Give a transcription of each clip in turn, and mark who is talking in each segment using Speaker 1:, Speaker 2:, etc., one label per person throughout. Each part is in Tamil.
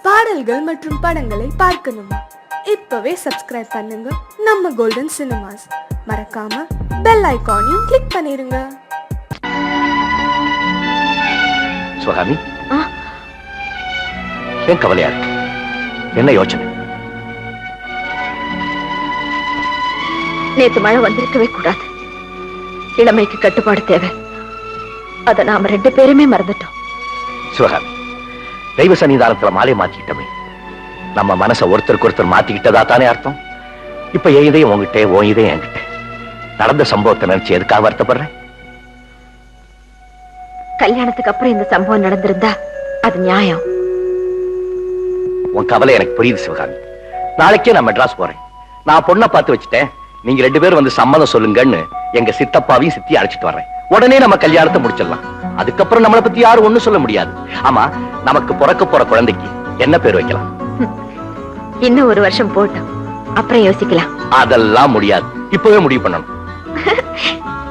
Speaker 1: பாடல்கள் மற்றும் படங்களை பார்க்கணுமா? இப்பவே சப்ஸ்கிரைப் பண்ணுங்க நம்ம கோல்டன் சினிமாஸ். மறக்காம பெல் ஐகானையும் கிளிக் பண்ணிருங்க.
Speaker 2: சுவாமி, ஏன் கவலையா இருக்கு? என்ன யோசனை?
Speaker 3: நேத்து மழை வந்திருக்கவே கூடாது. இளமைக்கு கட்டுப்பாடு தேவை. அதை நாம 2 பேருமே மறந்துட்டோம்.
Speaker 2: சிவகாமி, தெய்வ சன்னிதானத்துல மாலை மாத்திக்கிட்டமே, நம்ம மனசை ஒருத்தருக்கு ஒருத்தர் மாத்திக்கிட்டதா தானே அர்த்தம்? இப்ப என் இதையும் உங்ககிட்ட, உன் இதையும் என்கிட்ட. நடந்த சம்பவத்தை நினைச்சு எதுக்காக வருத்தப்படுறேன்?
Speaker 3: கல்யாணத்துக்கு அப்புறம் இந்த சம்பவம் நடந்திருந்தா அது நியாயம்.
Speaker 2: உன் கவலை எனக்கு புரியுது சிவகாமி. நாளைக்கே நான் மெட்ராஸ் போறேன். நான் பொண்ணை பார்த்து வச்சுட்டேன். நீங்க 2 பேரும் வந்து சம்மதம் சொல்லுங்கன்னு எங்க சித்தப்பாவையும் சித்தி அழைச்சிட்டு வர்றேன். உடனே நம்ம கல்யாணத்தை முடிச்சிடலாம். அதுக்கப்புறம் நம்மளை பத்தி யாரும் ஒண்ணும் சொல்ல முடியாது. ஆமா, நமக்கு பிறக்க போற குழந்தைக்கு என்ன பேர் வைக்கலாம்?
Speaker 3: இன்னும் 1 வருஷம் போட்டோம், அப்புறம் யோசிக்கலாம்.
Speaker 2: அதெல்லாம் முடியாது. இப்பவே முடிவு பண்ணணும்.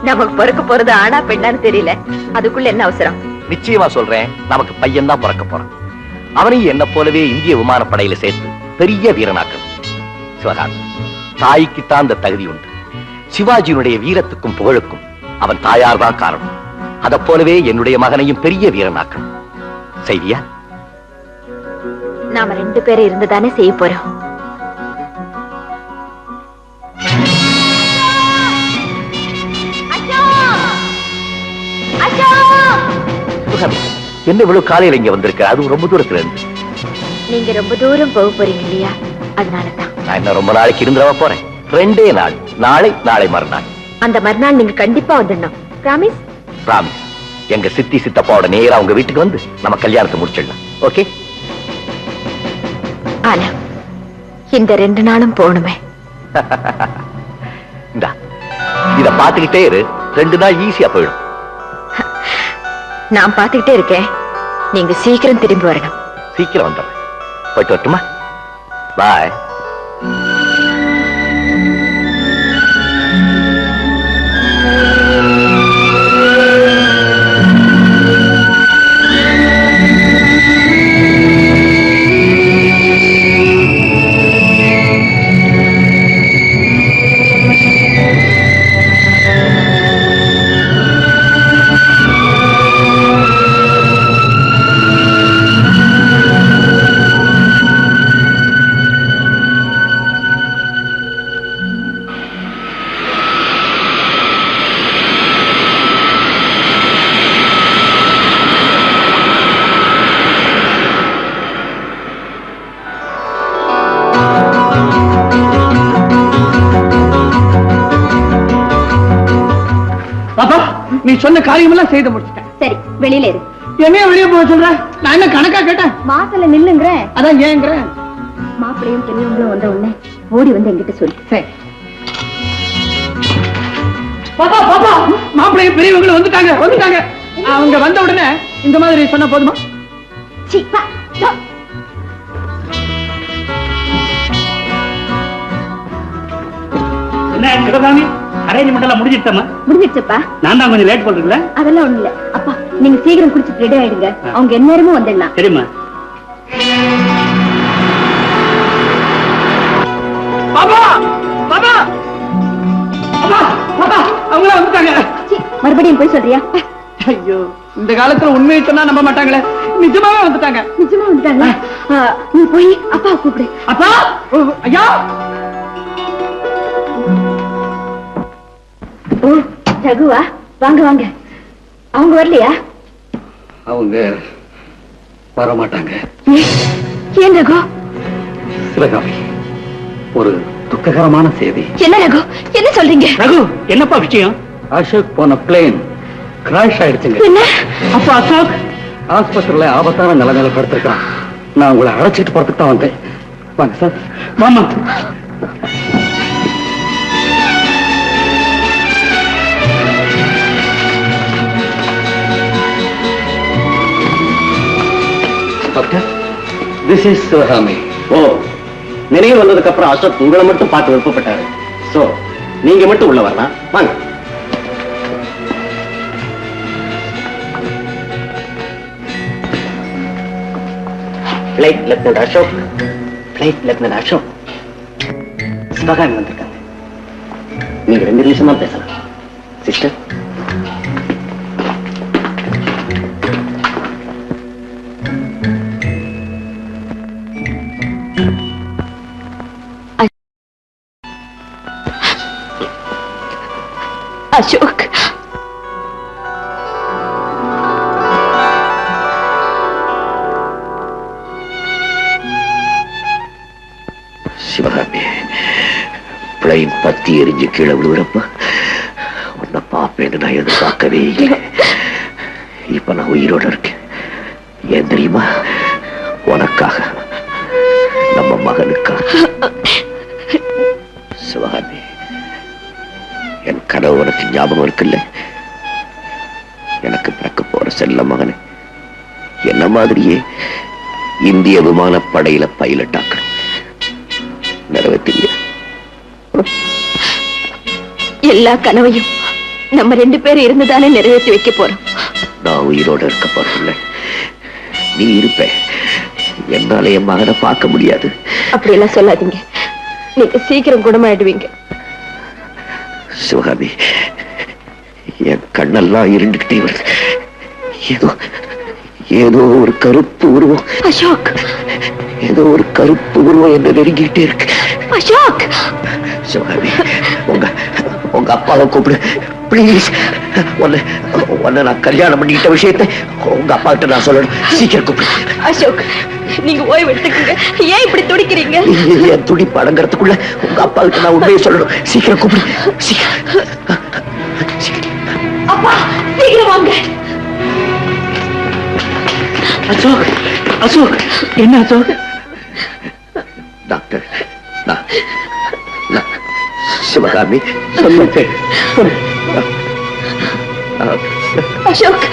Speaker 3: நமக்கு பிறக்க போறது ஆனா பெண்ணான்னு தெரியல. அதுக்குள்ள என்ன அவசரம்?
Speaker 2: நிச்சயமா சொல்றேன், நமக்கு பையன் தான் பிறக்க போறான். அவனையும் என்ன போலவே இந்திய விமானப்படையில சேர்த்து பெரிய வீரனாக்கணும். சிவகாமி, தாய்க்குத்தான் அந்த தகுதி உண்டு. சிவாஜியினுடைய வீரத்துக்கும் புகழுக்கும் அவன் தாயார் தான் காரணம். அதை போலவே என்னுடைய மகனையும் பெரிய வீரனாக்கணும். செய்தியா?
Speaker 3: நாம 2 பேரும் இருந்துதானே செய்ய போறோம்.
Speaker 2: என்ன இவ்வளவு காலையில இங்க வந்திருக்க? அதுவும் ரொம்ப தூரத்துல இருந்து.
Speaker 3: நீங்க ரொம்ப தூரம் போக போறீங்க இல்லையா, அதனாலதான்.
Speaker 2: நான் என்ன ரொம்ப நாளைக்கு இருந்துடவா போறேன்? 2 நாள். நாளை, நாளை மறுநாள்.
Speaker 3: அந்த மறுநாள் நீங்க கண்டிப்பா வந்துடணும். பிராமிஸ்?
Speaker 2: பிராமிஸ். எங்க சித்தி சித்தப்பாவோட நேரா உங்க வீட்டுக்கு வந்து நம்ம கல்யாணத்தை முடிச்சிடலாம். ஓகே?
Speaker 3: ஆனா இந்த 2 நாளும் போகணுமே.
Speaker 2: இந்தா, இத பாத்துக்கிட்டே இரு. 2 நாள் ஈஸியா போயிடும்.
Speaker 3: நான் பாத்துக்கிட்டே இருக்கேன். நீங்க சீக்கிரம் திரும்பி வரணும்.
Speaker 2: சீக்கிரம் வந்துடுறேன். போயிட்டு வரட்டுமா? பாய்.
Speaker 4: நீ சொன்ன காரியம் எல்லாம் செய்து முடிச்சிட்டேன்.
Speaker 3: சரி, வெளியில இரு.
Speaker 4: என்னைய வெளியே போக சொல்ற? நான் என்ன கணக்கா கேட்டேன்?
Speaker 3: மாசல நில்லுங்கிற.
Speaker 4: அதான் ஏங்குறேன்.
Speaker 3: மாப்பிளையும் பெரியவங்களும் வந்த உடனே ஓடி வந்து என்கிட்ட சொல்லு.
Speaker 4: சரி. பாப்பா பாப்பா, மாப்பிளையும் பெரியவங்களும் வந்துட்டாங்க. அவங்க வந்த உடனே இந்த மாதிரி சொன்ன போதுமா? என்ன சிவகாமி, அரேஞ்ச்மெண்ட் எல்லாம் முடிஞ்சிடுச்சப்பா. நான் தான் கொஞ்சம் லேட் பண்றீங்களா?
Speaker 3: அதெல்லாம் ஒண்ணு இல்ல அப்பா. நீங்க சீக்கிரம் குடிச்சு ரெடி ஆயிடுங்க. அவங்க எந்நேரமும் வந்துடலாம்.
Speaker 4: சரிம்மா. பாப்பா பாப்பா பாப்பா பாப்பா, அவங்கள வந்துட்டாங்க.
Speaker 3: மறுபடியும் போய் சொல்றியா?
Speaker 4: ஐயோ, இந்த காலத்துல உண்மையை சொன்னா நம்ப மாட்டாங்களே. நிஜமாவே வந்துட்டாங்க.
Speaker 3: நிஜமா வந்துட்டாங்க. நீ போய் அப்பா கூப்பிடு.
Speaker 4: அப்பா, ஐயா.
Speaker 3: ரகுவா, வாங்க வாங்க. அவங்க வரலையா?
Speaker 4: அவங்க வர மாட்டாங்க.
Speaker 3: ஏன் ரகு?
Speaker 4: சிவகாமி, ஒரு துக்ககரமான செய்தி.
Speaker 3: என்ன ரகு, என்ன சொல்றீங்க?
Speaker 4: ரகு, என்னப்பா விஷயம்? அசோக் போன பிளேன் கிராஷ் ஆயிடுச்சுங்க.
Speaker 3: என்ன?
Speaker 4: அப்ப அசோக் ஆஸ்பத்திரியில ஆபத்தான நிலைமையில படுத்திருக்கான். நான் உங்களை அழைச்சிட்டு போறதுக்கு தான் வந்தேன். வாங்க சார். மாமா, டாக்டர், திஸ் இஸ் சிவகாமி. ஓ, நினைவு வந்ததுக்கு அப்புறம் அசோக் உங்களை மட்டும் பார்த்து விருப்பப்பட்டாரு. சோ நீங்க மட்டும் உள்ள வரலாம். வாங்க. Flight lieutenant Ashok. Flight lieutenant Ashok. Sivakami வந்திருக்காங்க. நீங்க 2 நிமிஷம் தான் பேசலாம். சிஸ்டர்,
Speaker 3: அசோக்,
Speaker 2: சிவகாமி, பிளைன் பத்தி எரிஞ்சு கீழே விழுகிறப்ப உன்னை பார்ப்பேன்னு நான் எதிர்பார்க்கவே இல்லை. இப்ப நான் உயிரோட இருக்கேன். ஏன் தெரியுமா? உனக்காக, நம்ம மகனுக்காக. சிவகாமி, என் கனவு உனக்கு ஞாபகம் இருக்குல்ல? எனக்கு பிறக்க போற செல்ல மகனை என்ன மாதிரியே இந்திய விமானப்படையில பைலட் ஆக்கணும். நிறைவேற்றிய
Speaker 3: எல்லா கனவையும் நம்ம 2 பேரும் இருந்துதானே நிறைவேற்றி வைக்க போறோம்.
Speaker 2: நான் உயிரோட இருக்க போறதில்ல. நீ இருப்ப. என்னால என் மகனை பார்க்க முடியாது.
Speaker 3: அப்படி எல்லாம் சொல்லாதீங்க. நீங்க சீக்கிரம் குணமாயிடுவீங்க.
Speaker 2: சிவகாமி, என் கண்ணெல்லாம் இருண்டுகிட்டே வருது. ஏதோ ஏதோ ஒரு கருப்பு உருவம்.
Speaker 3: அசோக்,
Speaker 2: ஏதோ ஒரு கருப்பு உருவம் என்ன நெருங்கிட்டே இருக்கு.
Speaker 3: அசோக்,
Speaker 2: சிவகாமி, உங்க அப்பாவை கூப்பிடு பிளீஸ். உன்னை நான் கல்யாணம் பண்ணிக்கிட்ட விஷயத்தை உங்க அப்பா கிட்ட நான் சொல்லணும். சீக்கிரம் கூப்பிடு.
Speaker 3: அசோக், நீங்க ஓய்வு எடுத்துக்கங்க. ஏன் இப்படி துடிக்கிறீங்க?
Speaker 2: என் துடிப்பு அடங்கறதுக்குள்ள உங்க அப்பா கிட்ட நான் உண்மையை சொல்லணும். சீக்கிரம் கூப்பிடு. சீக்கிரம்.
Speaker 3: அப்பா, சீக்கிரம் வாங்க.
Speaker 4: அசோக், அசோக், என்ன அசோக்?
Speaker 2: டாக்டர், சிவகாமி
Speaker 4: சொல்லுங்க.
Speaker 3: அசோக்,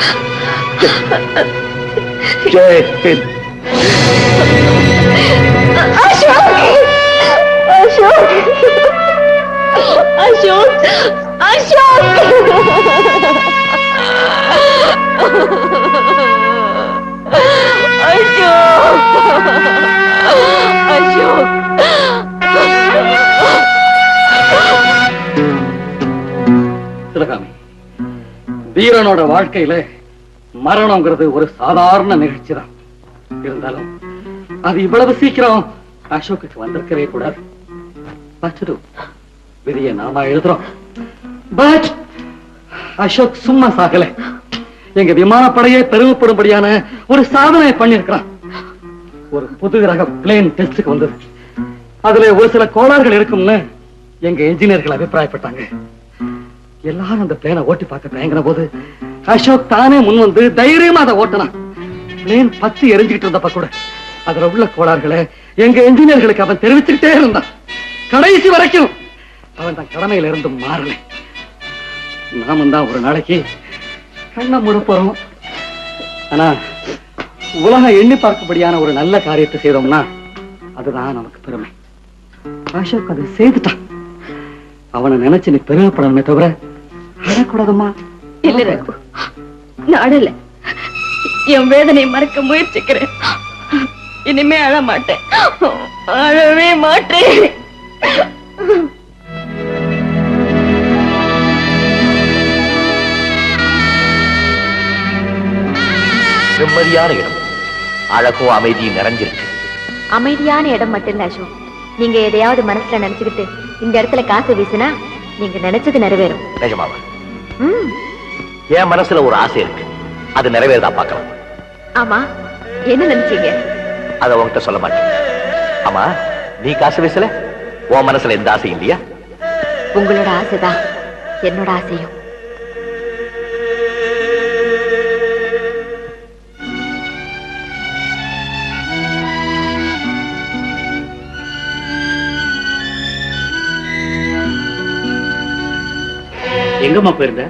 Speaker 2: ஜெய் ஹிந்த்.
Speaker 3: அசோக், அசோக், அசோக், அசோக்.
Speaker 4: சிவகாமி, வீரனோட வாழ்க்கையில மரணம்ங்கிறது ஒரு சாதாரண நிகழ்ச்சி தான். இருந்தாலும் அது இவ்வளவு சீக்கிரம் அசோக்கு வந்திருக்கவே கூடாது. விதியை நாம எழுதுறோம். பட் அசோக் சும்மா சாகல. எங்க விமானப்படையே பெருமைப்படும்படியான ஒரு சாதனை பண்ணிருக்கிறான். ஒரு புது ரக பிளேன் டெஸ்டுக்கு வந்தது. அதுல ஒரு சில கோளாறுகள் இருக்கும்னு எங்க என்ஜினியர்கள் அபிப்பிராயப்பட்டாங்க. எல்லாரும் அந்த பிளேனை ஓட்டி பார்க்க தயங்கின போது அசோக் தானே முன் வந்து தைரியமா அதை ஓட்டினான். பிளேன் பத்தி எரிஞ்சுக்கிட்டு இருந்தப்ப கூட அதுல உள்ள கோளாறுகளை எங்க என்ஜினியர்களுக்கு அவன் தெரிவிச்சுக்கிட்டே இருந்தான். கடைசி வரைக்கும் அவன் தன் கடமையில இருந்து மாறல. நாமும் தான் ஒரு நாளைக்கு கண்ணை மூட போறோம். ஆனா உலகம் எண்ணி பார்க்கும்படியான ஒரு நல்ல காரியத்தை செய்தோம்னா அதுதான் நமக்கு பெருமை. அசோக் அதை செய்துட்டான். அவனை நினைச்சு நீ பெருமைப்படணுமே தவிர அழக்கூடாதுமா.
Speaker 3: இல்ல ரகு, நான் அழல. என் வேதனை மறக்க முயற்சிக்கிறேன். இனிமே அழ மாட்டேன். அழவே மாட்டேன்.
Speaker 2: நிம்மதியான இடம், அழகோ அமைதியும் நிறைஞ்சிருக்கு.
Speaker 3: அமைதியான இடம் மட்டும் இல்ல அசோக். நீங்க எதையாவது மனசுல நினைச்சுக்கிட்டு இந்த இடத்துல காசு வீசினா நீங்க நினைச்சது நிறைவேறும்.
Speaker 2: நிஜமாவா? என் மனசுல ஒரு ஆசை இருக்கு. அது நிறைவேறதா பார்க்கலாம்.
Speaker 3: ஆமா, என்ன நினைச்சீங்க?
Speaker 2: அத உன்கிட்ட சொல்ல மாட்டேன். ஆமா, நீ காசு வீசல, உன் மனசுல எந்த ஆசையும் இல்லையா?
Speaker 3: உங்களோட ஆசைதான் என்னோட ஆசையும்.
Speaker 5: எங்கம்மா போயிருந்த?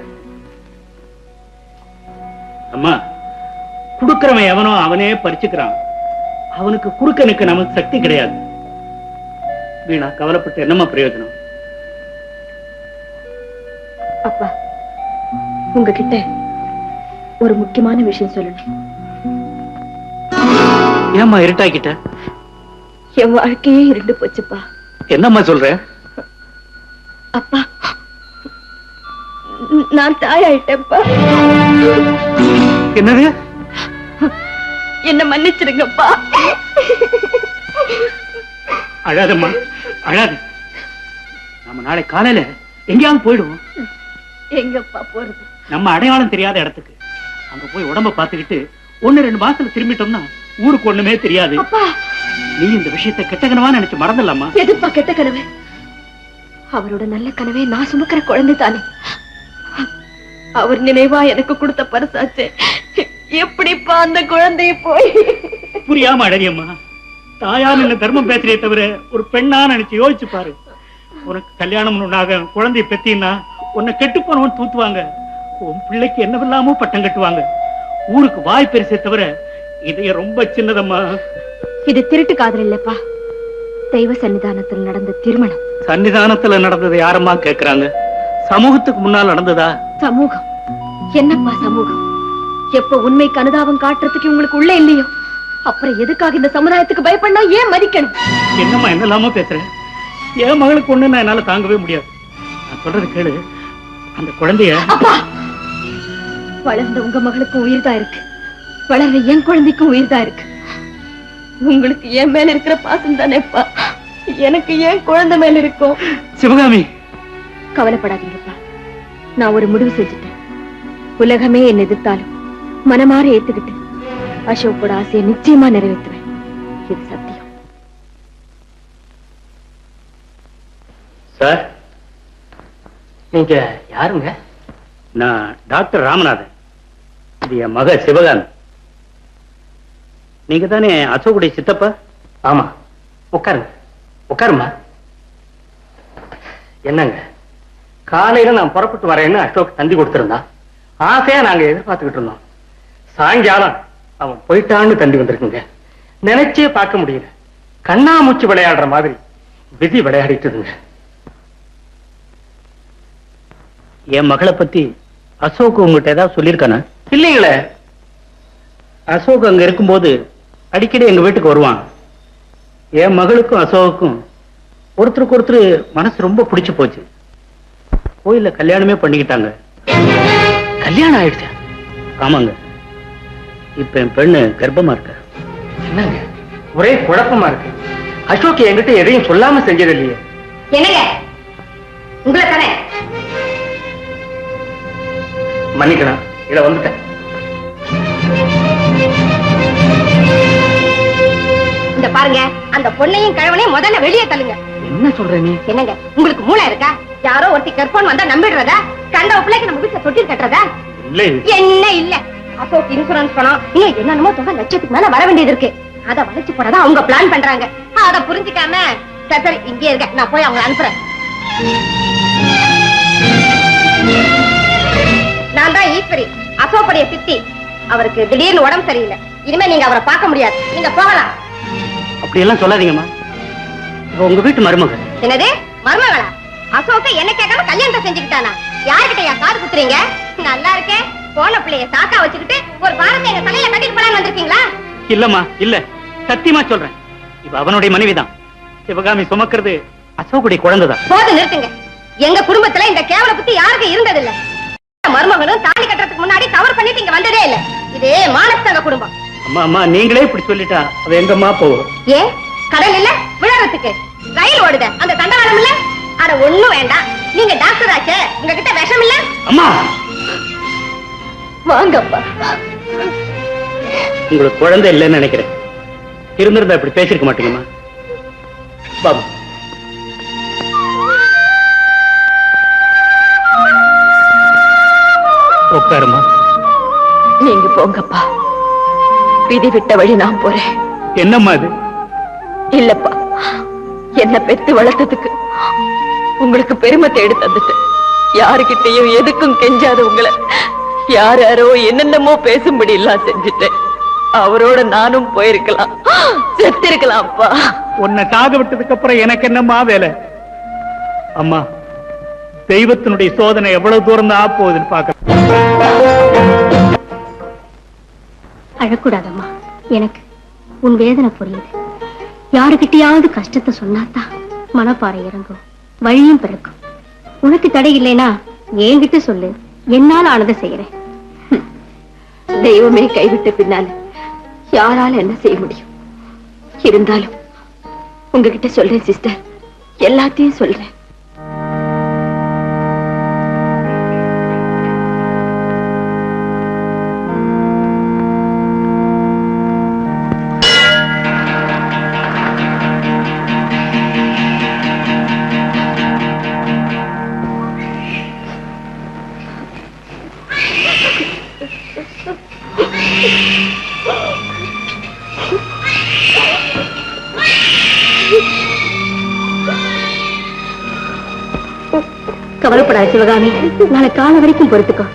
Speaker 5: அம்மா, குடுக்கிறவன் எவனோ அவனே பறிச்சுக்கிறான். அவனுக்கு குறுக்க நிக்க நமக்கு சக்தி கிடையாது. வீணா கவலைப்பட்டு என்னம்மா பிரயோஜனம்?
Speaker 3: அப்பா, உங்ககிட்ட ஒரு முக்கியமான விஷயம் சொல்லணும்.
Speaker 5: ஏம்மா இருட்டாக்கிட்ட?
Speaker 3: என் வாழ்க்கையே இருண்டு போச்சுப்பா.
Speaker 5: என்னம்மா சொல்ற?
Speaker 3: அப்பா, நான் தாயாயிட்டேன்ப்பா.
Speaker 5: என்னது?
Speaker 3: என்ன மன்னிச்சிருங்கப்பா.
Speaker 5: அழாதம்மா, அழாது. நம்ம நாளை காலையில எங்கேயாவது போயிடுவோம்.
Speaker 3: எங்கப்பா போறது?
Speaker 5: நம்ம அடையாளம் தெரியாத இடத்துக்கு. அங்க போய் உடம்ப பாத்துக்கிட்டு 1-2 மாசத்துல திரும்பிட்டோம்னா ஊருக்கு ஒண்ணுமே தெரியாது.
Speaker 3: அப்பா,
Speaker 5: நீ இந்த விஷயத்தை கெட்ட கனவா நினைச்சு மறந்துடலாமா?
Speaker 3: எதுப்பா கெட்ட கனவு? அவரோட நல்ல கனவே நான் சுமக்கிற குழந்தை தானே. அவர் நினைவா எனக்கு கொடுத்த பரிசாச்சே. எப்படிப்பா அந்த குழந்தைய போய்?
Speaker 5: புரியாம அழகியம்மா. தாயா நின்ன தர்மம் பேசுறே தவிர ஒரு பெண்ணா நினைச்சு யோசிச்சு பாரு. உனக்கு கல்யாணம் ஒண்ணாக குழந்தைய பெத்தீங்கன்னா உன்னை கெட்டு போனவன் தூத்துவாங்க. உன் பிள்ளைக்கு என்னவெல்லாமோ பட்டம் கட்டுவாங்க. ஊருக்கு வாய் பெருசே தவிர இதைய ரொம்ப சின்னதம்மா.
Speaker 3: இது திருட்டு காதல் இல்லப்பா, தெய்வ சன்னிதானத்தில் நடந்த திருமணம்.
Speaker 5: சன்னிதானத்துல நடந்தது யாரம்மா கேக்குறாங்க? சமூகத்துக்கு முன்னால் நடந்ததா?
Speaker 3: சமூகம் என்னப்பா சமூகம்? எப்ப உண்மைக்கு அனுதாபம் காட்டுறதுக்கு உங்களுக்கு உள்ள இல்லையோ அப்புறம் எதுக்காக இந்த சமுதாயத்துக்கு பயப்படா? ஏன் மதிக்கணும்?
Speaker 5: என்னம்மா என்னெல்லாமோ பேசுறேன். என் மகளுக்கு ஒண்ணு நான் என்னால தாங்கவே முடியாது. நான் சொல்றது கேளு. அந்த குழந்தைய
Speaker 3: அப்பா, வளர்ந்த உங்க மகளுக்கும் உயிர் தான் இருக்கு, வளர்ற என் குழந்தைக்கும் உயிர் தான் இருக்கு. உங்களுக்கு என் மேல இருக்கிற பாசம் தானேப்பா எனக்கு ஏன் குழந்தை மேல இருக்கும்?
Speaker 5: சிவகாமி,
Speaker 3: கவலைப்படாதீங்கப்பா. நான் ஒரு முடிவு செஞ்சுட்டேன். உலகமே என்னை எதிர்த்தாலும் மனமாற ஏத்துக்கிட்டு அசோக்கோட ஆசையை நிச்சயமா நிறைவேற்றுவேன். இது சத்தியம்.
Speaker 5: சார்,
Speaker 4: நீங்க யாருங்க?
Speaker 5: நான் டாக்டர் ராமநாதன். இது என் மக சிவகாமி. நீங்க தானே அசோக்குடைய சித்தப்பா?
Speaker 4: ஆமா. உட்காருங்க, உட்காருமா. என்னங்க, காலையில நான் புறப்பட்டு வரேன்னு அசோக் தந்தி கொடுத்திருந்தான். ஆசையா நாங்க எதிர்பார்த்துக்கிட்டு இருந்தோம். சாயங்காலம் அவன் போயிட்டான்னு தந்தி வந்திருக்குங்க. நினைச்சே பார்க்க முடியல. கண்ணாமூச்சி விளையாடுற மாதிரி விதி விளையாடிட்டுதுங்க.
Speaker 5: என் மகளை பத்தி அசோக் உங்ககிட்ட ஏதாவது சொல்லியிருக்கானா?
Speaker 4: இல்லைங்களே.
Speaker 5: அசோக் அங்க இருக்கும்போது அடிக்கடி எங்க வீட்டுக்கு வருவான். என் மகளுக்கும் அசோக்குக்கும் ஒருத்தருக்கு ஒருத்தர் மனசு ரொம்ப பிடிச்சு போச்சு. கோயில்ல கல்யாணமே பண்ணிக்கிட்டாங்க.
Speaker 4: கல்யாணம் ஆயிடுச்சு?
Speaker 5: ஆமாங்க. இப்ப என் பெண்ணு கர்ப்பமா இருக்க.
Speaker 4: என்னங்க ஒரே குழப்பமா இருக்கு. அசோக் என்கிட்ட எதையும் சொல்லாம செஞ்சது இல்லையே.
Speaker 3: என்னங்க, உங்களை தானே?
Speaker 4: மன்னிக்கணும், இத வந்துட்டேன்.
Speaker 3: இந்த பாருங்க, அந்த பொண்ணையும் கிழவனையும் முதல்ல வெளியே தள்ளுங்க.
Speaker 4: என்ன சொல்ற நீ?
Speaker 3: என்னங்க, உங்களுக்கு மூளை இருக்கா? யாரோ ஒருத்தி கற்போன் வந்தா நம்பிடுறதா? கண்ட பிள்ளைக்கு நம்ம வீட்டுல தொட்டில் கட்டுறதா?
Speaker 5: இல்ல
Speaker 3: என்ன இல்ல, அசோக் இன்சூரன்ஸ் பணம் இன்னும் என்னென்னமோ தொகை லட்சத்துக்கு மேல வர வேண்டியது இருக்கு. அத வளைச்சு போடதான் அவங்க பிளான் பண்றாங்க. அத புரிஞ்சுக்காம சரி சரி இங்கே இருக்க, நான் போய் அவங்க அனுப்புறேன். நான் தான் ஈஸ்வரி, அசோக்குடைய சித்தி. அவருக்கு திடீர்னு உடம்பு சரியில்லை. இனிமே நீங்க அவரை பார்க்க முடியாது. நீங்க போகலாம்.
Speaker 5: அப்படி எல்லாம் சொல்லாதீங்கம்மா. உங்க வீட்டு மருமக.
Speaker 3: என்னது மருமகளா? அசோக என்ன கேட்காம கல்யாணத்தை செஞ்சுக்கிட்டானா? யாருக்கிட்ட காது குத்துறீங்க? நல்லா இருக்கேன். போன பிள்ளைய சாக்கா வச்சுக்கிட்டு ஒரு பாரத்தை எங்க தலையில கட்டிட்டு போலான்னு வந்திருக்கீங்களா?
Speaker 5: இல்லம்மா, இல்ல, சத்தியமா சொல்றேன். இவ அவனுடைய மனைவிதான். சிவகாமி சுமக்கிறது அசோக்குடைய குழந்தைதான்.
Speaker 3: போது நிறுத்துங்க. எங்க குடும்பத்துல இந்த கேவல புத்தி யாருக்கும் இருந்ததில்ல. மருமகளும் தாலி கட்டுறதுக்கு முன்னாடி கவர் பண்ணிட்டு இங்க வந்ததே இல்ல. இது மானஸ்தங்க குடும்பம்.
Speaker 5: அம்மா அம்மா, நீங்களே இப்படி சொல்லிட்டா அவ எங்கம்மா போவோம்?
Speaker 3: ஏன் கடல் இல்ல விழறதுக்கு? ரயில் ஓடுத அந்த தண்டவாளம் இல்ல? அட ஒண்ணும் வேண்டாம். நீங்க டாக்டர் ஆச்சே, உங்ககிட்ட விஷம் இல்ல?
Speaker 5: அம்மா
Speaker 3: வாங்கப்பா.
Speaker 5: உங்களுக்கு குழந்தை இல்லைன்னு நினைக்கிறேன். இருந்திருந்தா இப்படி பேசிருக்க மாட்டீங்கம்மா. பாபு, உட்காருமா.
Speaker 3: நீங்க போங்கப்பா. விதி விட்ட வழி நான் போறேன்.
Speaker 5: என்னம்மா இது?
Speaker 3: இல்லப்பா, என்ன பெத்து வளர்த்ததுக்கு உங்களுக்கு பெருமை தேடி தந்துட்டு யாருகிட்டையும் எதுக்கும் கெஞ்சாத உங்களை யாரோ என்னென்னமோ பேசும்படி எல்லாம் செஞ்சுட்டேன். அவரோட நானும் போயிருக்கலாம், செத்திருக்கலாம். அப்பா,
Speaker 5: உன்னை சாக விட்டதுக்கு அப்புறம் எனக்கு என்னம்மா வேலை? அம்மா, தெய்வத்தினுடைய சோதனை எவ்வளவு தூரம் தான் போகுதுன்னு பாக்க.
Speaker 3: அழக்கூடாதம்மா. எனக்கு உன் வேதனை புரியுது. யாருக்கிட்டையாவது கஷ்டத்தை சொன்னாதான் மனப்பாறை இறங்கும், வழியும் பிறக்கும். உனக்கு தடை இல்லைனா என்கிட்ட சொல்லு, என்னால ஆனதை செய்யறேன். தெய்வமே கைவிட்ட பின்னால யாரால என்ன செய்ய முடியும்? இருந்தாலும் உங்ககிட்ட சொல்றேன் சிஸ்டர், எல்லாத்தையும் சொல்றேன். கவலைப்படாத சிவகாமி, நாளை காலை வரைக்கும் பொறுத்துக்கோ.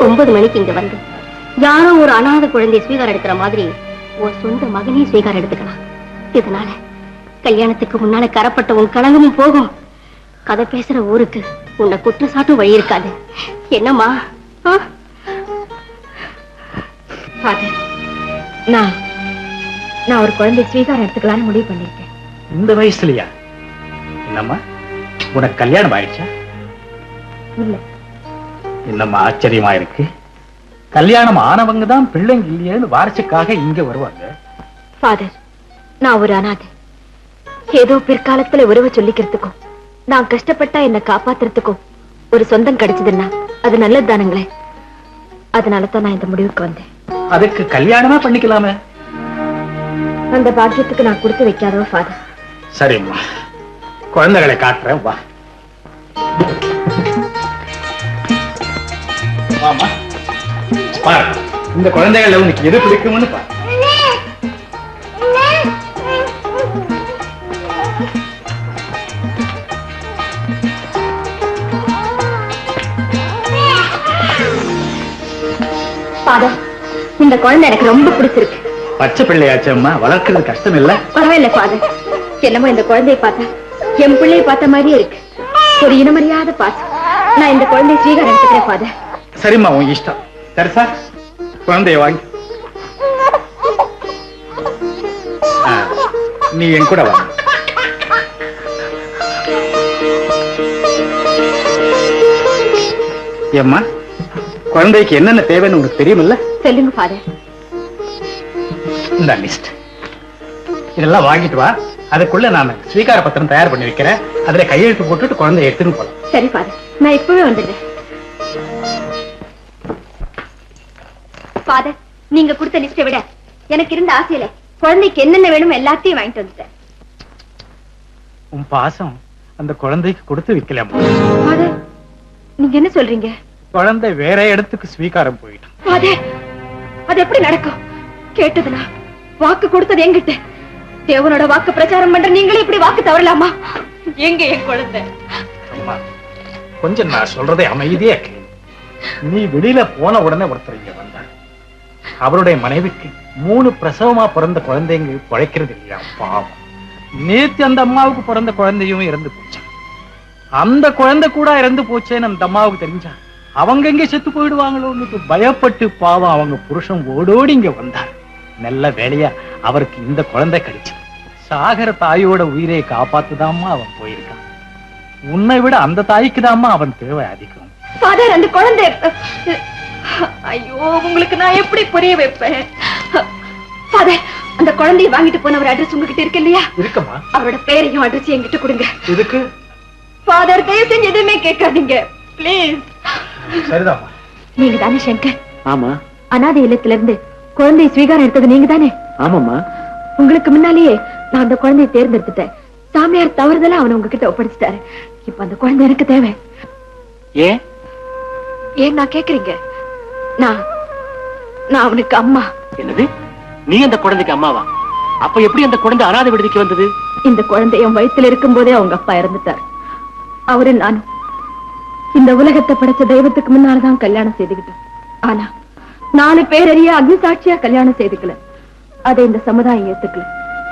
Speaker 3: 9 மணிக்கு இங்க வந்து யாரோ ஒரு அனாதை குழந்தைய ஸ்வீகாரம் எடுக்கிற மாதிரி ஒரு சொந்த மகனையும் ஸ்வீகாரம் எடுத்துக்கலாம். இதனால கல்யாணத்துக்கு முன்னால கரப்பட்ட உன் கலங்கமும் போகும். கதை பேசுற ஊருக்கு உன்னை குற்றச்சாட்டும் வழி இருக்காது. என்னம்மா? நான் ஒரு குழந்தைய ஸ்வீகாரம் எடுத்துக்கலான்னு முடிவு பண்ணிருக்கேன்.
Speaker 5: இந்த வயசுலயா? என்னம்மா, உனக்கு கல்யாணம் ஆயிடுச்சா?
Speaker 3: இல்ல.
Speaker 5: என்னம்மா ஆச்சரியமா இருக்கு. கல்யாணம் ஆனவங்க தான் பிள்ளைங்க இல்லையேன்னு வாரிசுக்காக இங்க வருவாங்க.
Speaker 3: ஃபாதர், நான் ஒரு அனாதை. ஏதோ பிற்காலத்துல உறவை சொல்லிக்கிறதுக்கும் நான் கஷ்டப்பட்டா என்ன காப்பாத்துறதுக்கும் ஒரு சொந்தம் கிடைச்சதுன்னா அது நல்லது தானுங்களே. அதனாலதான் நான் இந்த முடிவுக்கு வந்தேன்.
Speaker 5: அதுக்கு கல்யாணமா பண்ணிக்கலாமே.
Speaker 3: அந்த பாக்கியத்துக்கு நான் கொடுத்து வைக்காதவ ஃபாதர்.
Speaker 5: சரிம்மா, குழந்தைகளை காட்டுறேன், வா. வாமா, பாரு, இந்த குழந்தைகள் உனக்கு எது பிடிக்கும்னு பாரு.
Speaker 3: ஃபாதர், இந்த குழந்தை எனக்கு ரொம்ப பிடிச்சிருக்கு.
Speaker 5: பச்சை பிள்ளையாச்சம்மா, வளர்க்கிறது கஷ்டம் இல்ல.
Speaker 3: பரவாயில்ல ஃபாதர், என்னமோ இந்த குழந்தையை பார்த்தா என் பிள்ளையை பார்த்த மாதிரியே இருக்கு. ஒரு இனமறியாத பாசம். நான் இந்த குழந்தையை ஸ்வீகாரம் எடுத்துக்கிறேன் ஃபாதர்.
Speaker 5: சரிம்மா, உன் இஷ்டம். சரி சார், குழந்தைய வாங்கி நீ என் கூட வா. ஏம்மா, குழந்தைக்கு என்னென்ன தேவைன்னு உனக்கு தெரியுமில்ல?
Speaker 3: சொல்லுங்க ஃபாதர்.
Speaker 5: இந்த லிஸ்ட் இதெல்லாம் வாங்கிட்டு வா. அதுக்குள்ள நான் ஸ்வீகார பத்திரம் தயார் பண்ணி வைக்கிறேன். அதுல கையெழுத்து போட்டுட்டு குழந்தைய எடுத்துன்னு போலாம்.
Speaker 3: சரி ஃபாதர், நான் இப்பவே வந்துடுறேன். ஃபாதர், நீங்க கொடுத்த லிஸ்டை விட எனக்கு இருந்த ஆசையில குழந்தைக்கு என்னென்ன வேணும் எல்லாத்தையும் வாங்கிட்டு வந்துட்டேன்.
Speaker 5: உன் பாசம் அந்த குழந்தைக்கு கொடுத்து வைக்கலாமா?
Speaker 3: ஃபாதர், நீங்க என்ன சொல்றீங்க?
Speaker 5: குழந்தை வேற இடத்துக்கு ஸ்வீகாரம் போயிட்டான்.
Speaker 3: ஃபாதர், அது எப்படி நடக்கும்? கேட்டதுனா வாக்கு கொடுத்தது என்கிட்ட. தேவனோட வாக்கு பிரச்சாரம் பண்ற நீங்களே இப்படி வாக்கு தவறலாமா? எங்க என் குழந்தை?
Speaker 5: அம்மா, கொஞ்சம் நான் சொல்றதை அமைதியா கேளு. நீ வெளியில போன உடனே ஒருத்தர் இங்க வந்தார். அவருடைய மனைவிக்கு 3 பிரசவமா பிறந்த குழந்தைங்க பிழைக்கிறது இல்லையா? பாவம். நேத்து அந்த அம்மாவுக்கு பிறந்த குழந்தையும் இறந்து போச்சு. அந்த குழந்தை கூட இறந்து போச்சேன்னு அந்த அம்மாவுக்கு தெரிஞ்சா அவங்க எங்க செத்து போயிடுவாங்களோன்னு பயப்பட்டு பாவம் அவங்க புருஷன் ஓடோடி இங்க வந்தார். நல்ல வேலையா அவருக்கு இந்த குழந்தை கிடைச்சது. சாகர தாயோட உயிரை காப்பாத்துதாம்மா அவன் போயிருக்கான். உன்னை விட அந்த தாய்க்கு தாம்மா அவன் தேவை அதிகம்.
Speaker 3: ஃபாதர், அந்த குழந்தை, ஐயோ, உங்களுக்கு நான் எப்படி புரிய வைப்பேன்? ஃபாதர், அந்த குழந்தையை வாங்கிட்டு போனவர் அட்ரஸ் உங்ககிட்ட இருக்கு இல்லையா?
Speaker 5: இருக்கமா?
Speaker 3: அவரோட பேரையும் அட்ரஸையும் என்கிட்ட கொடுங்க.
Speaker 5: இதுக்கு
Speaker 3: ஃபாதர், தயவு செஞ்சு எதுவுமே கேட்காதீங்க பிளீஸ்.
Speaker 5: சரிதாம்மா.
Speaker 3: நீங்க தானே சங்கர்?
Speaker 4: ஆமா.
Speaker 3: அனாதை இல்லத்துல இருந்து குழந்தையை ஸ்வீகாரம் எடுத்தது நீங்க தானே?
Speaker 4: ஆமாம்மா.
Speaker 3: உங்களுக்கு முன்னாலேயே நான் அந்த குழந்தையை தேர்ந்தெடுத்துட்டேன். சாமியார் தவறுதலா அவனை உங்ககிட்ட ஒப்படைச்சிட்டாரு. இப்ப அந்த குழந்தை எனக்கு தேவை.
Speaker 4: ஏன்
Speaker 3: ஏன் நான் கேக்குறீங்க? நான் அவனுக்கு அம்மா.
Speaker 4: என்னது? நீ அந்த குழந்தைக்கு அம்மாவா? அப்ப எப்படி அந்த குழந்தை அனாதை விடுதிக்கு வந்தது?
Speaker 3: இந்த குழந்தை என் வயித்துல இருக்கும் போதே அவங்க அப்பா இறந்துட்டார். அவரு நானும் இந்த உலகத்தை படைச்ச தெய்வத்துக்கு முன்னாலதான் கல்யாணம் செய்துக்கிட்டோம். ஆனா 4 பேரறிய அக்னி சாட்சியா கல்யாணம் செய்துக்கல. அதை இந்த சமுதாயம் ஏத்துக்கல.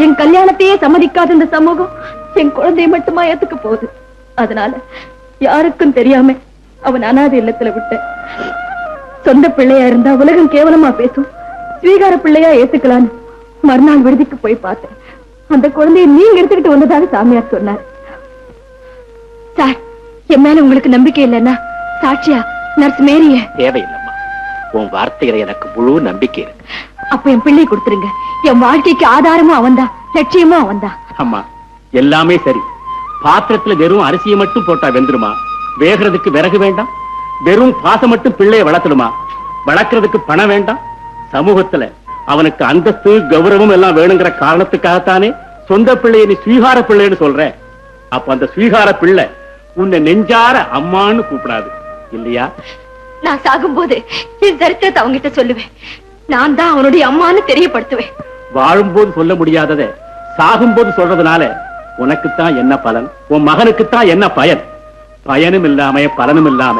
Speaker 3: என் கல்யாணத்தையே சம்மதிக்காத இந்த சமூகம் என் குழந்தையை மட்டுமா ஏத்துக்க போகுது. அதனால யாருக்கும் தெரியாம அவன் அனாதை இல்லத்துல விட்டேன். சொந்த பிள்ளையா இருந்தா உலகம் கேவலமா பேசும். ஸ்வீகார பிள்ளையா ஏத்துக்கலான்னு மறுநாள் விடுதிக்கு போய் பார்த்தேன். அந்த குழந்தையை நீங்க எடுத்துக்கிட்டு வந்ததாக சாமியார் சொன்னார். சார், என் மேல உங்களுக்கு நம்பிக்கை இல்லைன்னா சாட்சியா நர்ஸ் மேரிய
Speaker 2: தேவையில்லைம்மா, உன் வார்த்தையில எனக்கு முழு நம்பிக்கை இருக்கு.
Speaker 3: அப்ப என் பிள்ளை கொடுத்துருங்க. என் வாழ்க்கைக்கு ஆதாரமும் அவன்தான், லட்சியமும் அவன்தான்.
Speaker 5: அம்மா, எல்லாமே சரி. பாத்திரத்துல வெறும் அரிசியை மட்டும் போட்டா வெந்துருமா? வேகிறதுக்கு விறகு வேண்டாம். வெறும் பாசம் மட்டும் பிள்ளையை வளர்த்துடுமா? வளர்க்கறதுக்கு பணம் வேண்டாம். சமூகத்துல அவனுக்கு அந்தஸ்து கௌரவம் எல்லாம் வேணுங்கிற காரணத்துக்காகத்தானே சொந்த பிள்ளையை நீ ஸ்வீகார பிள்ளைன்னு சொல்ற. அப்ப அந்த ஸ்வீகார பிள்ளை உன்னை நெஞ்சார அம்மான்னு கூப்பிடாது இல்லையா?
Speaker 3: நான் சாகும்போது என் சரித்திரத்தை அவங்கிட்ட சொல்லுவேன். நான் தான் அவனுடைய அம்மான்னு தெரியப்படுத்துவேன்.
Speaker 5: வாழும்போது சொல்ல முடியாததை சாகும்போது சொல்றதுனால உனக்குத்தான் என்ன பலன்? உன் மகனுக்குத்தான் என்ன பயன்? பயனும் இல்லாம பலனும் இல்லாம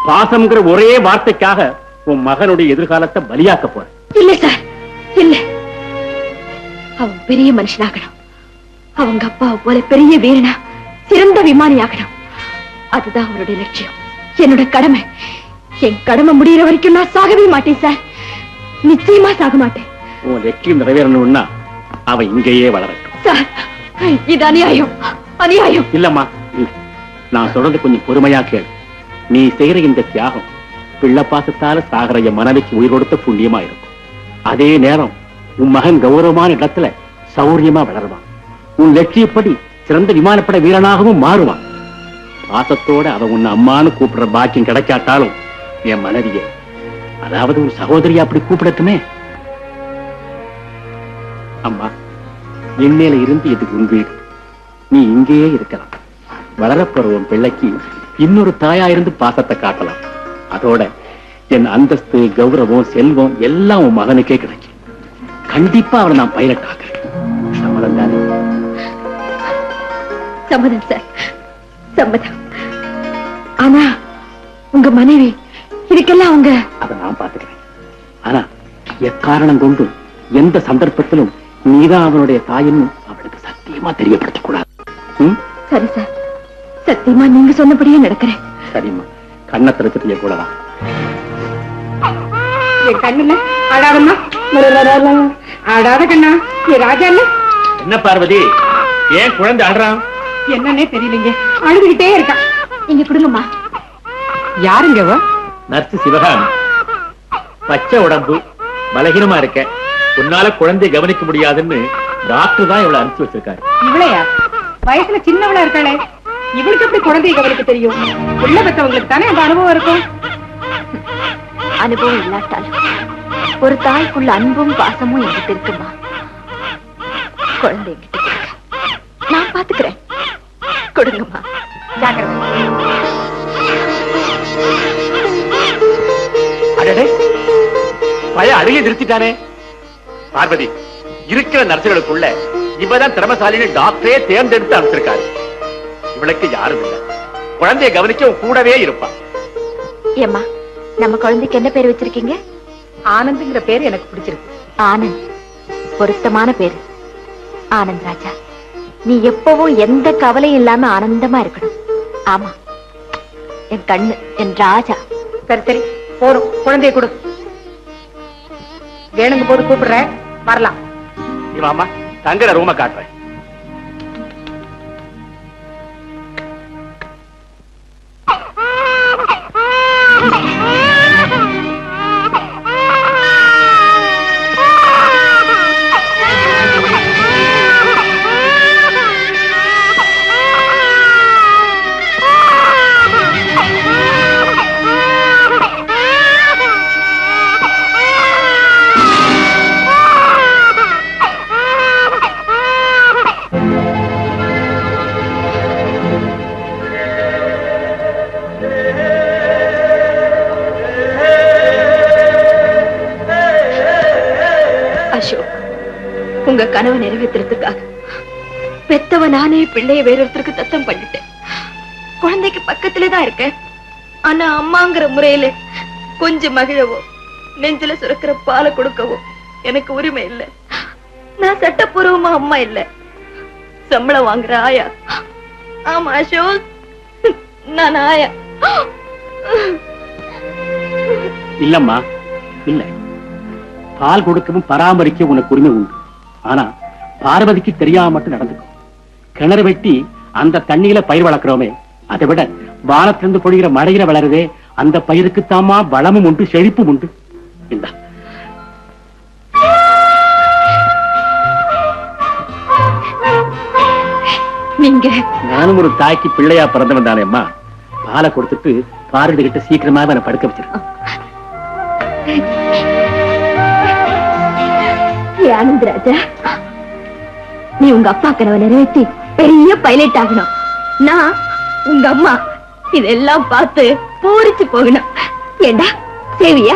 Speaker 5: பாசம்ங்கிற ஒரே வார்த்தைக்காக உன் மகனுடைய எதிர்காலத்தை பலியாக்க போற.
Speaker 3: இல்ல சார், இல்ல. அவன் பெரிய மனுஷனாகணும். அவங்க அப்பா போல பெரிய வீரனா, சிறந்த விமானி ஆகணும். அதுதான் அவனுடைய லட்சியம். என்னோட கடமை. என் கடமை முடிகிற வரைக்கும் நான் சாகவே மாட்டேன் சார். நிச்சயமா சாக மாட்டேன்.
Speaker 5: உன் லட்சியம் நிறைவேறணும்னா அவன் இங்கேயே வளரட்டும்.
Speaker 3: சார், இது அநியாயம், அநியாயம்.
Speaker 5: இல்லம்மா, இல்ல. நான் சொல்றது கொஞ்சம் பொறுமையா கேளு. நீ செய்யற இந்த தியாகம் பிள்ளை பாசத்தால சாகர என் மனைவிக்கு உயிர் கொடுத்த புண்ணியமா இருக்கும். அதே நேரம் உன் மகன் கௌரவமான இடத்துல சௌரியமா வளருவான். உன் லட்சியப்படி சிறந்த விமானப்படை வீரனாகவும் மாறுவான். பாசத்தோட அவன் உன்னை அம்மான்னு கூப்பிடுற பாக்கியம் கிடைக்காட்டாலும் என் மனைவிய, அதாவது ஒரு சகோதரியா அப்படி கூப்பிடட்டுமே. அம்மா, எண்ணெயில இருந்து இது உன் வீடு. நீ இங்கேயே இருக்கலாம். வளரப்போற உன் பிள்ளைக்கு இன்னொரு தாயா இருந்து பாசத்தை காட்டலாம். அதோட என் அந்தஸ்து கௌரவம் செல்வம் எல்லாம் உன் மகனுக்கே கிடைக்கும். கண்டிப்பா அவனை நான் பைலட் ஆக்குறேன். சம்மதம் தானே?
Speaker 3: சம்மதம் சார், சம்மதம். ஆனா உங்க மனைவி இதுக்கெல்லாம் அவங்க
Speaker 5: அதை நான் பாத்துக்கிறேன். ஆனா எக்காரணம் கொண்டு எந்த சந்தர்ப்பத்திலும் நீதான் அவனுடைய தாயின்னு அவளுக்கு சத்தியமா தெரியப்படுத்தக் கூடாது.
Speaker 3: சரி சார், சத்தியமா நீங்க சொன்னபடியே நடக்கிறேன்.
Speaker 5: சரிம்மா, கண்ணை திறக்க செய்யக்கூடாதான்.
Speaker 6: என் கண்ணுல ஆடாதம்மா, ஆடாத கண்ணா. என் ராஜா இல்ல.
Speaker 5: என்ன பார்வதி, ஏன் குழந்தை அழுறான்?
Speaker 6: என்னன்னே தெரியலீங்க, அழுதுகிட்டே இருக்கான்.
Speaker 3: இங்க கொடுங்கம்மா.
Speaker 6: யாருங்க அவ?
Speaker 5: நர்ஸ் சிவகாமி. பச்சை உடம்பு, பலகீனமா இருக்க, உன்னால குழந்தையை கவனிக்க முடியாதுன்னு டாக்டர் தான் இவளை அனுப்பிச்சு வச்சிருக்காரு.
Speaker 6: இவளையா? வயசுல சின்னவளா இருக்காளே, இவளுக்கு எப்படி குழந்தையை கவனிக்க தெரியும்? உள்ள பெற்றவங்களுக்கு தானே அந்த அனுபவம் இருக்கும்.
Speaker 3: அனுபவம் இல்லாட்டாலும் ஒரு தாய்க்குள்ள அன்பும் பாசமும் என்கிட்ட இருக்குமா? குழந்தை என்கிட்ட கொடுங்க, நான் பாத்துக்கிறேன். கொடுங்கம்மா.
Speaker 5: அடடே, பய அழுகை நிறுத்திட்டானே. பார்வதி, இருக்கிற நர்சுகளுக்குள்ள இவதான் திறமசாலின்னு டாக்டரே தேர்ந்தெடுத்து அனுப்பிச்சிருக்காரு. இவளுக்கு யாரும் இல்ல, குழந்தையை கவனிக்க கூடவே இருப்பா.
Speaker 3: ஏம்மா, நம்ம குழந்தைக்கு என்ன பேர் வச்சிருக்கீங்க?
Speaker 6: ஆனந்துங்கிற பேர் எனக்கு பிடிச்சிருக்கு.
Speaker 3: ஆனந்த், பொருத்தமான பேரு. ஆனந்த் ராஜா, நீ எப்பவும் எந்த கவலையும் இல்லாம ஆனந்தமா இருக்கணும். ஆமா, என் கண்ணு, என் ராஜா.
Speaker 6: சரி சரி, போறோம். குழந்தையை கொடு. வேணுங்க போது கூப்பிடுறேன், வரலாம்.
Speaker 5: இவாமா, தங்குற ரூம காட்டுறேன்.
Speaker 3: அசோக், உங்க கனவை நிறைவேற்றுறதுக்காக பெத்தவ நானே பிள்ளைய வேறொருத்தருக்கு தத்தம் பண்ணிட்டேன். குழந்தைக்கு பக்கத்துலதான் இருக்கேன். ஆனா அம்மாங்கிற முறையில கொஞ்சம் மகிழவோ நெஞ்சில சுரக்கிற பாலை கொடுக்கவோ எனக்கு உரிமை இல்ல. நான் சட்டப்பூர்வமா அம்மா இல்ல, சம்பளம் வாங்குற ஆயா. ஆமா அசோக், நான் ஆயா.
Speaker 5: இல்லம்மா, இல்ல. பால் கொடுக்கவும் பராமரிக்க உனக்கு உரிமை உண்டு. ஆனா பார்வதிக்கு தெரியாம மட்டும் நடந்துக்கும். கிணறு வெட்டி அந்த தண்ணியில பயிர் வளர்க்கிறோமே, அதை விட வானத்திலிருந்து பொழிகிற மழையில வளருதே அந்த பயிருக்குத்தாமா வளமும் உண்டு, செழிப்பும் உண்டு. இந்தா
Speaker 3: நீங்க
Speaker 5: நானும் ஒரு தாய்க்கு பிள்ளையா பிறந்தவன் தானே அம்மா. பாலை கொடுத்துட்டு பார்வதி கிட்ட சீக்கிரமாக நான் படுக்க வச்சிருக்கேன்.
Speaker 3: ஆனந்தராஜா, நீ உங்க அப்பா கனவை நிறைவேற்றி பெரிய பைலட் ஆகணும். நான் உங்க அம்மா இதெல்லாம் பார்த்து பூரிச்சு போகணும். ஏண்டா சேவியா?